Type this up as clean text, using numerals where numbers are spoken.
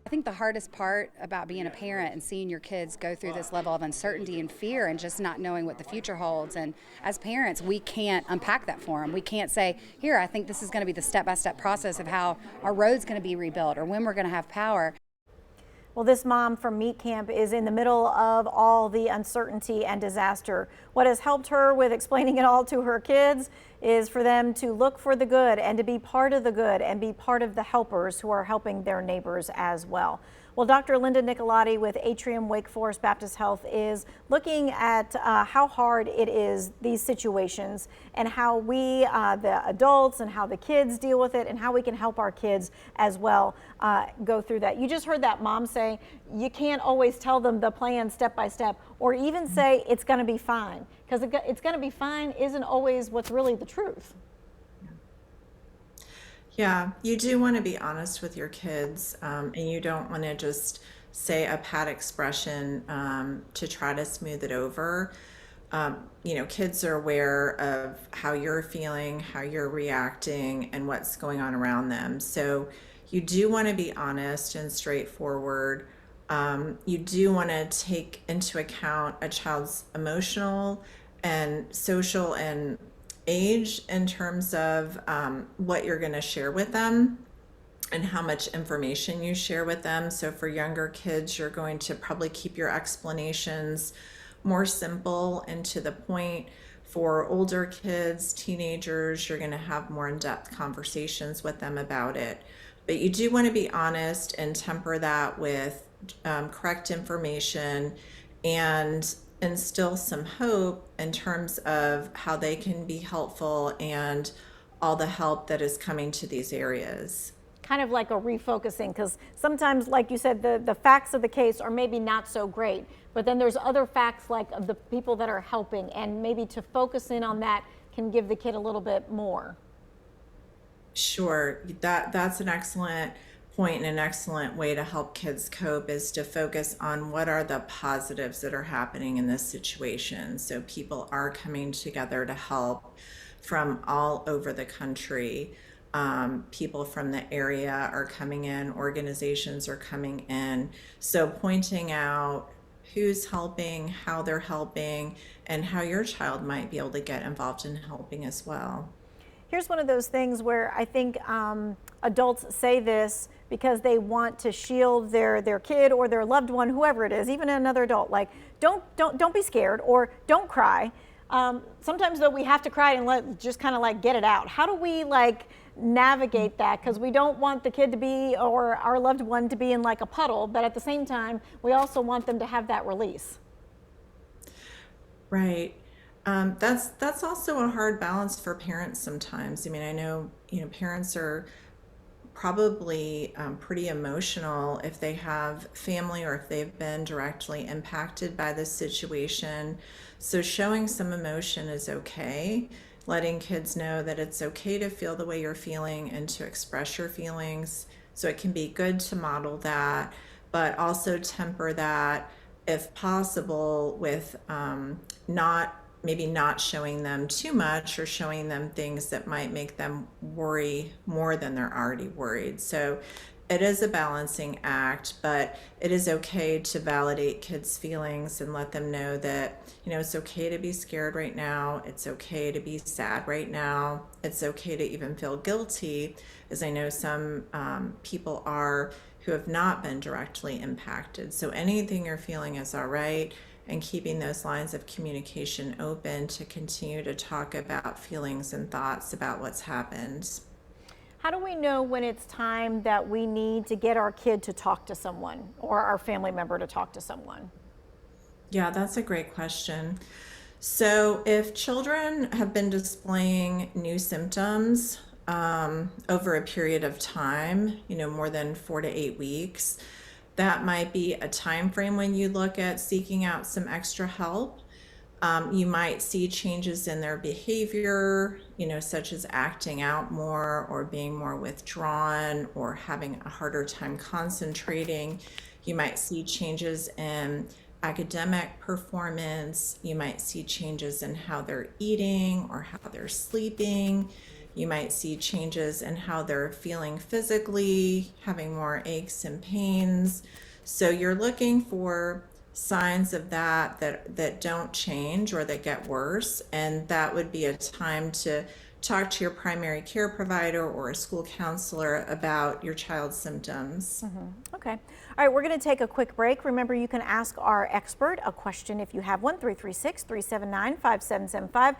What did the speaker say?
I think the hardest part about being a parent and seeing your kids go through this level of uncertainty and fear and just not knowing what the future holds. And as parents, we can't unpack that for them. We can't say, here, I think this is going to be the step by step process of how our road's going to be rebuilt or when we're going to have power. Well, this mom from Meat Camp is in the middle of all the uncertainty and disaster. What has helped her with explaining it all to her kids is for them to look for the good and to be part of the good and be part of the helpers who are helping their neighbors as well. Well, Dr. Linda Nicolati with Atrium Wake Forest Baptist Health is looking at how hard it is, these situations, and how we, the adults, and how the kids deal with it, and how we can help our kids as well go through that. You just heard that mom say you can't always tell them the plan step by step, or even say it's going to be fine, because it's going to be fine isn't always what's really the truth. Yeah, you do want to be honest with your kids, and you don't want to just say a pat expression to try to smooth it over. Kids are aware of how you're feeling, how you're reacting, and what's going on around them. So you do want to be honest and straightforward. You do want to take into account a child's emotional and social and age in terms of what you're going to share with them and how much information you share with them. So for younger kids, you're going to probably keep your explanations more simple and to the point. For older kids, teenagers, you're going to have more in-depth conversations with them about it. But you do want to be honest and temper that with correct information and instill some hope in terms of how they can be helpful and all the help that is coming to these areas. Kind of like a refocusing, because sometimes, like you said, the facts of the case are maybe not so great, but then there's other facts like of the people that are helping, and maybe to focus in on that can give the kid a little bit more. Sure, that's an excellent point and an excellent way to help kids cope is to focus on what are the positives that are happening in this situation. So people are coming together to help from all over the country. People from the area are coming in, organizations are coming in. So pointing out who's helping, how they're helping, and how your child might be able to get involved in helping as well. Here's one of those things where I think adults say this because they want to shield their kid or their loved one, whoever it is, even another adult, like don't be scared or don't cry. Sometimes though we have to cry and just kind of like get it out. How do we like navigate that? Because we don't want the kid to be or our loved one to be in like a puddle, but at the same time we also want them to have that release. Right. That's also a hard balance for parents sometimes. I mean, I know, parents are probably pretty emotional if they have family or if they've been directly impacted by this situation. So showing some emotion is okay. Letting kids know that it's okay to feel the way you're feeling and to express your feelings. So it can be good to model that, but also temper that if possible with maybe not showing them too much or showing them things that might make them worry more than they're already worried. So it is a balancing act, but it is okay to validate kids' feelings and let them know that, it's okay to be scared right now. It's okay to be sad right now. It's okay to even feel guilty, as I know some people are who have not been directly impacted. So anything you're feeling is all right, and keeping those lines of communication open to continue to talk about feelings and thoughts about what's happened. How do we know when it's time that we need to get our kid to talk to someone or our family member to talk to someone? Yeah, that's a great question. So if children have been displaying new symptoms over a period of time, more than 4 to 8 weeks, that might be a time frame when you look at seeking out some extra help. You might see changes in their behavior, such as acting out more or being more withdrawn or having a harder time concentrating. You might see changes in academic performance. You might see changes in how they're eating or how they're sleeping. You might see changes in how they're feeling physically, having more aches and pains. So you're looking for signs of that don't change or that get worse, and that would be a time to talk to your primary care provider or a school counselor about your child's symptoms. Okay. All right, we're going to take a quick break. Remember, you can ask our expert a question if you have one, 336-379-5775.